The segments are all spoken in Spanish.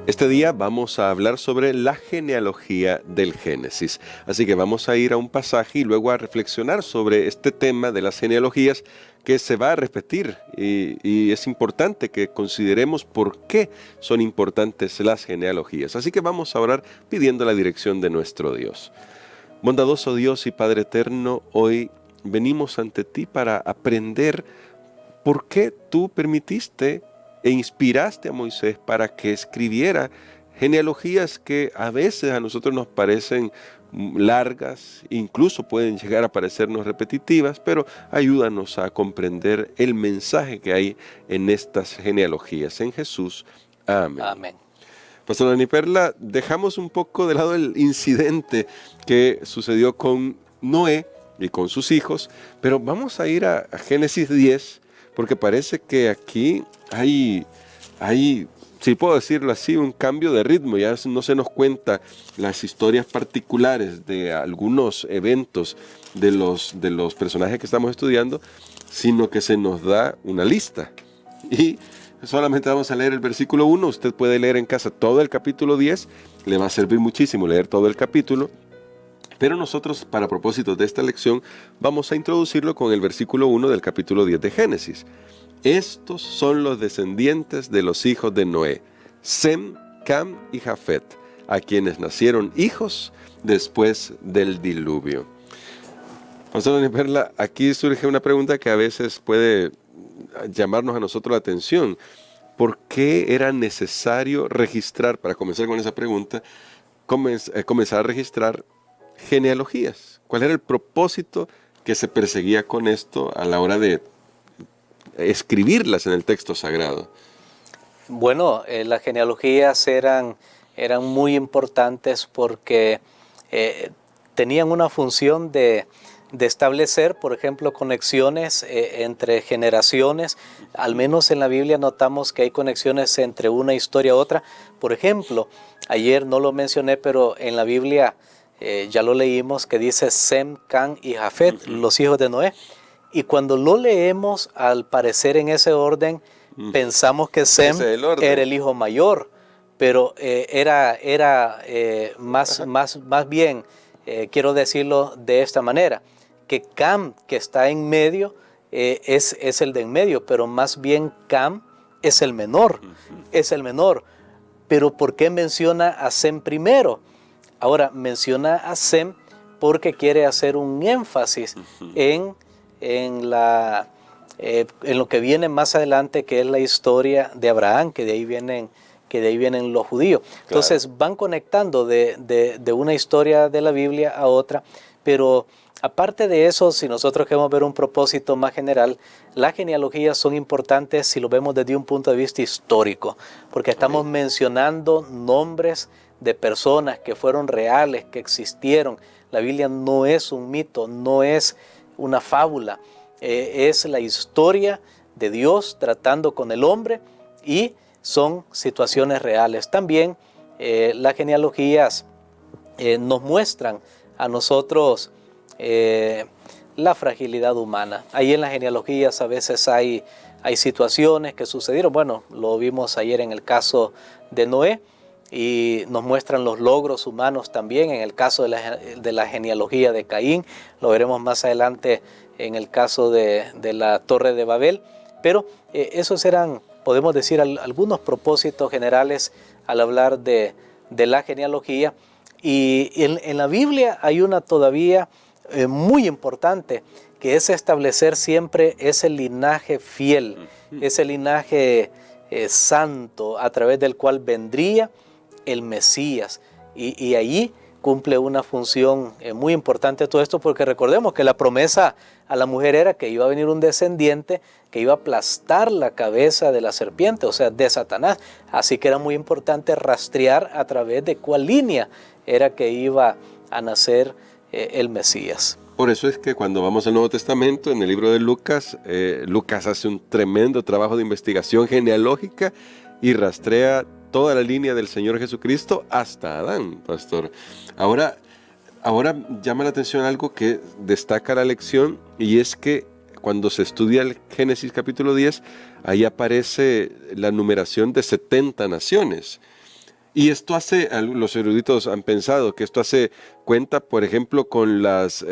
Este día vamos a hablar sobre la genealogía del Génesis. Así que vamos a ir a un pasaje y luego a reflexionar sobre este tema de las genealogías que se va a repetir. Y es importante que consideremos por qué son importantes las genealogías. Así que vamos a orar pidiendo la dirección de nuestro Dios. Bondadoso Dios y Padre eterno, hoy venimos ante ti para aprender por qué tú permitiste e inspiraste a Moisés para que escribiera genealogías que a veces a nosotros nos parecen largas, incluso pueden llegar a parecernos repetitivas, pero ayúdanos a comprender el mensaje que hay en estas genealogías. En Jesús, amén. Amén. Pastor Dani Perla, dejamos un poco de lado el incidente que sucedió con Noé y con sus hijos, pero vamos a ir a Génesis 10, porque parece que aquí hay, si puedo decirlo así, un cambio de ritmo. Ya no se nos cuenta las historias particulares de algunos eventos de los personajes que estamos estudiando, sino que se nos da una lista. Y solamente vamos a leer el versículo 1. Usted puede leer en casa todo el capítulo 10. Le va a servir muchísimo leer todo el capítulo. Pero nosotros, para propósitos de esta lección, vamos a introducirlo con el versículo 1 del capítulo 10 de Génesis. Estos son los descendientes de los hijos de Noé, Sem, Cam y Jafet, a quienes nacieron hijos después del diluvio. Pastor Dani Perla, aquí surge una pregunta que a veces puede llamarnos a nosotros la atención. ¿Por qué era necesario registrar, para comenzar con esa pregunta, comenzar a registrar genealogías? ¿Cuál era el propósito que se perseguía con esto a la hora de escribirlas en el texto sagrado? Bueno, las genealogías eran muy importantes porque tenían una función de establecer, por ejemplo, conexiones entre generaciones. Al menos en la Biblia notamos que hay conexiones entre una historia y otra. Por ejemplo, ayer no lo mencioné, pero en la Biblia ya lo leímos, que dice Sem, Cam y Jafet, los hijos de Noé. Y cuando lo leemos, al parecer en ese orden, pensamos que Sem era el hijo mayor, pero más bien, quiero decirlo de esta manera, que Cam, que está en medio, es el de en medio, pero más bien Cam es el menor, es el menor. Pero ¿por qué menciona a Sem primero? Ahora, menciona a Sem porque quiere hacer un énfasis en lo que viene más adelante, que es la historia de Abraham, que de ahí vienen los judíos. Claro. Entonces van conectando de una historia de la Biblia a otra, pero aparte de eso, si nosotros queremos ver un propósito más general, las genealogías son importantes si lo vemos desde un punto de vista histórico, porque estamos mencionando nombres de personas que fueron reales, que existieron. La Biblia no es un mito, no es una fábula, es la historia de Dios tratando con el hombre y son situaciones reales. También las genealogías nos muestran a nosotros la fragilidad humana. Ahí en las genealogías a veces hay situaciones que sucedieron. Bueno, lo vimos ayer en el caso de Noé, y nos muestran los logros humanos también en el caso de la genealogía de Caín. Lo veremos más adelante en el caso de la Torre de Babel. Pero esos eran, podemos decir, algunos propósitos generales al hablar de la genealogía. Y en la Biblia hay una todavía muy importante, que es establecer siempre ese linaje fiel, ese linaje santo, a través del cual vendría el Mesías, y allí cumple una función muy importante todo esto, porque recordemos que la promesa a la mujer era que iba a venir un descendiente que iba a aplastar la cabeza de la serpiente, o sea, de Satanás. Así que era muy importante rastrear a través de cuál línea era que iba a nacer el Mesías. Por eso es que cuando vamos al Nuevo Testamento, en el libro de Lucas, Lucas hace un tremendo trabajo de investigación genealógica y rastrea toda la línea del Señor Jesucristo hasta Adán, pastor. Ahora llama la atención algo que destaca la lección, y es que cuando se estudia el Génesis capítulo 10, ahí aparece la numeración de 70 naciones. Y esto hace, los eruditos han pensado que esto hace cuenta, por ejemplo, con los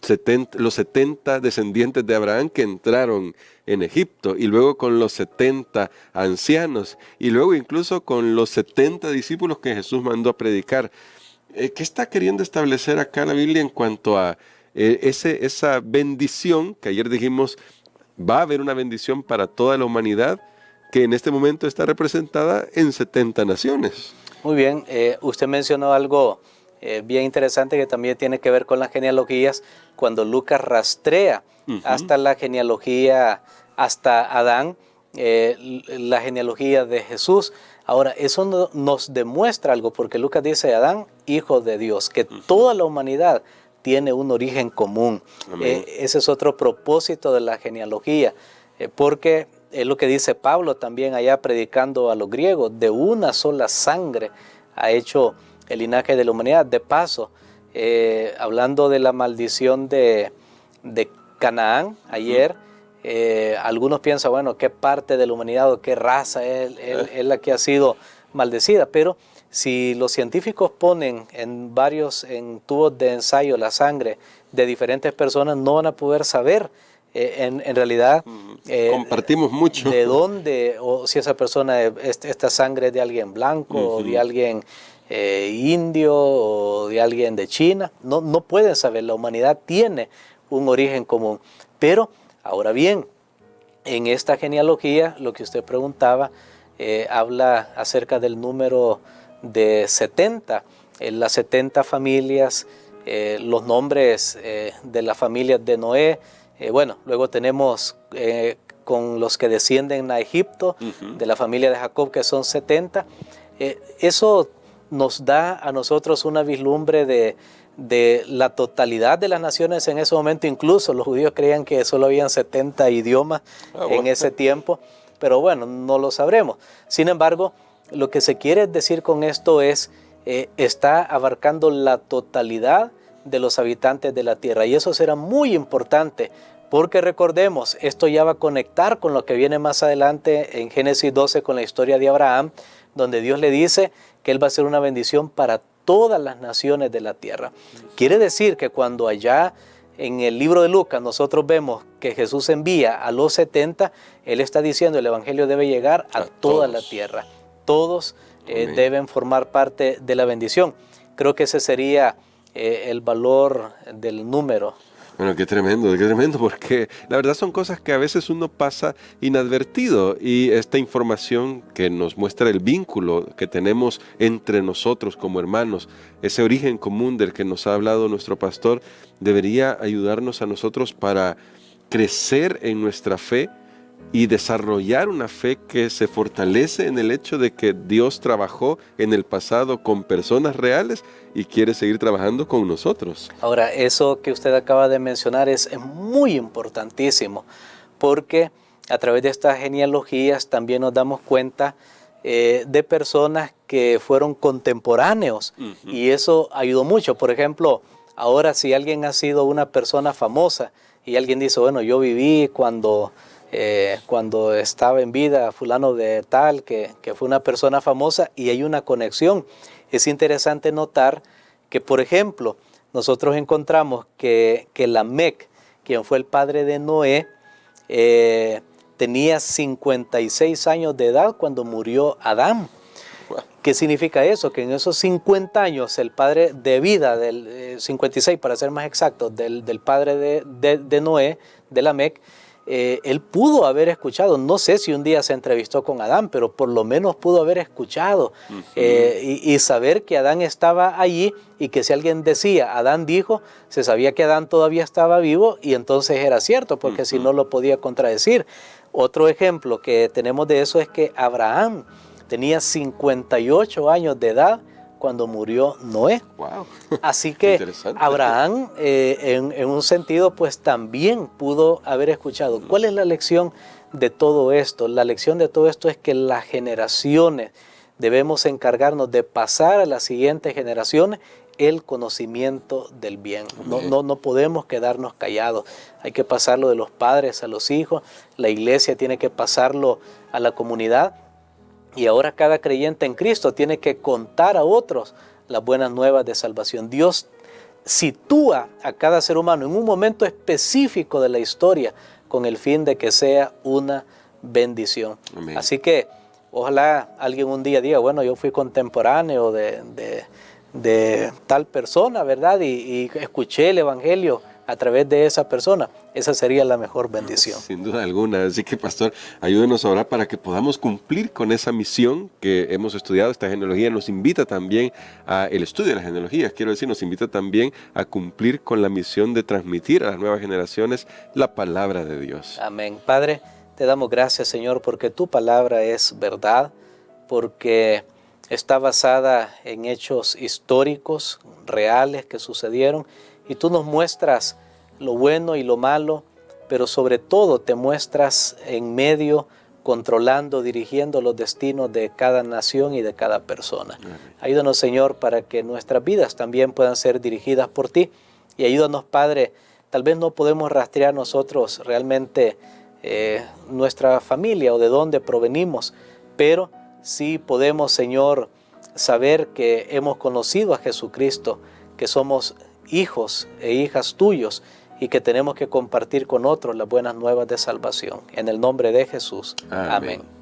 70 descendientes de Abraham que entraron en Egipto, y luego con los 70 ancianos, y luego incluso con los 70 discípulos que Jesús mandó a predicar. ¿Qué está queriendo establecer acá la Biblia en cuanto a esa bendición que ayer dijimos va a haber una bendición para toda la humanidad, que en este momento está representada en 70 naciones? Muy bien, usted mencionó algo bien interesante que también tiene que ver con las genealogías, cuando Lucas rastrea hasta la genealogía, hasta Adán, la genealogía de Jesús. Ahora, eso nos demuestra algo, porque Lucas dice Adán, hijo de Dios, que toda la humanidad tiene un origen común. Ese es otro propósito de la genealogía, porque es lo que dice Pablo también allá predicando a los griegos: de una sola sangre ha hecho el linaje de la humanidad. De paso, hablando de la maldición de Canaán ayer, algunos piensan, bueno, qué parte de la humanidad o qué raza es la que ha sido maldecida, pero si los científicos ponen en tubos de ensayo la sangre de diferentes personas, no van a poder saber en realidad compartimos mucho de dónde, o si esa persona, esta sangre es de alguien blanco o de alguien indio o de alguien de China. No pueden saber. La humanidad tiene un origen común. Pero ahora bien, en esta genealogía, lo que usted preguntaba, habla acerca del número de 70, las 70 familias, los nombres de las familias de Noé. Bueno, luego tenemos con los que descienden a Egipto, de la familia de Jacob, que son 70. Eso nos da a nosotros una vislumbre de la totalidad de las naciones en ese momento. Incluso los judíos creían que solo habían 70 idiomas en ese tiempo, pero bueno, no lo sabremos. Sin embargo, lo que se quiere decir con esto es, está abarcando la totalidad de los habitantes de la tierra, y eso será muy importante, porque recordemos, esto ya va a conectar con lo que viene más adelante en Génesis 12 con la historia de Abraham, donde Dios le dice que él va a ser una bendición para todas las naciones de la tierra. Quiere decir que cuando allá en el libro de Lucas nosotros vemos que Jesús envía a los 70, él está diciendo el evangelio debe llegar a toda la tierra. Todos deben formar parte de la bendición. Creo que ese sería el valor del número. Bueno, qué tremendo, porque la verdad son cosas que a veces uno pasa inadvertido, y esta información que nos muestra el vínculo que tenemos entre nosotros como hermanos, ese origen común del que nos ha hablado nuestro pastor, debería ayudarnos a nosotros para crecer en nuestra fe y desarrollar una fe que se fortalece en el hecho de que Dios trabajó en el pasado con personas reales y quiere seguir trabajando con nosotros. Ahora, eso que usted acaba de mencionar es muy importantísimo, porque a través de estas genealogías también nos damos cuenta de personas que fueron contemporáneos, y eso ayudó mucho. Por ejemplo, ahora si alguien ha sido una persona famosa y alguien dice, bueno, yo viví cuando estaba en vida fulano de tal, que fue una persona famosa, y hay una conexión. Es interesante notar que, por ejemplo, nosotros encontramos que Lamec, quien fue el padre de Noé, tenía 56 años de edad cuando murió Adán. ¿Qué significa eso? Que en esos 50 años el padre de vida, 56 para ser más exactos, del padre de Noé, de Lamec, él pudo haber escuchado, no sé si un día se entrevistó con Adán, pero por lo menos pudo haber escuchado y saber que Adán estaba allí, y que si alguien decía, Adán dijo, se sabía que Adán todavía estaba vivo, y entonces era cierto, porque si no lo podía contradecir. Otro ejemplo que tenemos de eso es que Abraham tenía 58 años de edad cuando murió Noé. Wow. Así que Abraham, en un sentido, pues también pudo haber escuchado. ¿Cuál es la lección de todo esto? La lección de todo esto es que las generaciones debemos encargarnos de pasar a las siguientes generaciones el conocimiento del bien. No podemos quedarnos callados. Hay que pasarlo de los padres a los hijos. La iglesia tiene que pasarlo a la comunidad. Y ahora cada creyente en Cristo tiene que contar a otros las buenas nuevas de salvación. Dios sitúa a cada ser humano en un momento específico de la historia con el fin de que sea una bendición. Amén. Así que ojalá alguien un día diga, bueno, yo fui contemporáneo de tal persona, ¿verdad? Y escuché el Evangelio a través de esa persona. Esa sería la mejor bendición. Sin duda alguna. Así que, pastor, ayúdenos a orar para que podamos cumplir con esa misión que hemos estudiado. Esta genealogía nos invita también al estudio de las genealogías. Quiero decir, nos invita también a cumplir con la misión de transmitir a las nuevas generaciones la palabra de Dios. Amén. Padre, te damos gracias, Señor, porque tu palabra es verdad, porque está basada en hechos históricos, reales que sucedieron, y tú nos muestras lo bueno y lo malo, pero sobre todo te muestras en medio, controlando, dirigiendo los destinos de cada nación y de cada persona. Ayúdanos, Señor, para que nuestras vidas también puedan ser dirigidas por ti, y ayúdanos, Padre, tal vez no podemos rastrear nosotros realmente nuestra familia o de dónde provenimos, pero sí podemos, Señor, saber que hemos conocido a Jesucristo, que somos hijos e hijas tuyos y que tenemos que compartir con otros las buenas nuevas de salvación. En el nombre de Jesús. Amén. Amén.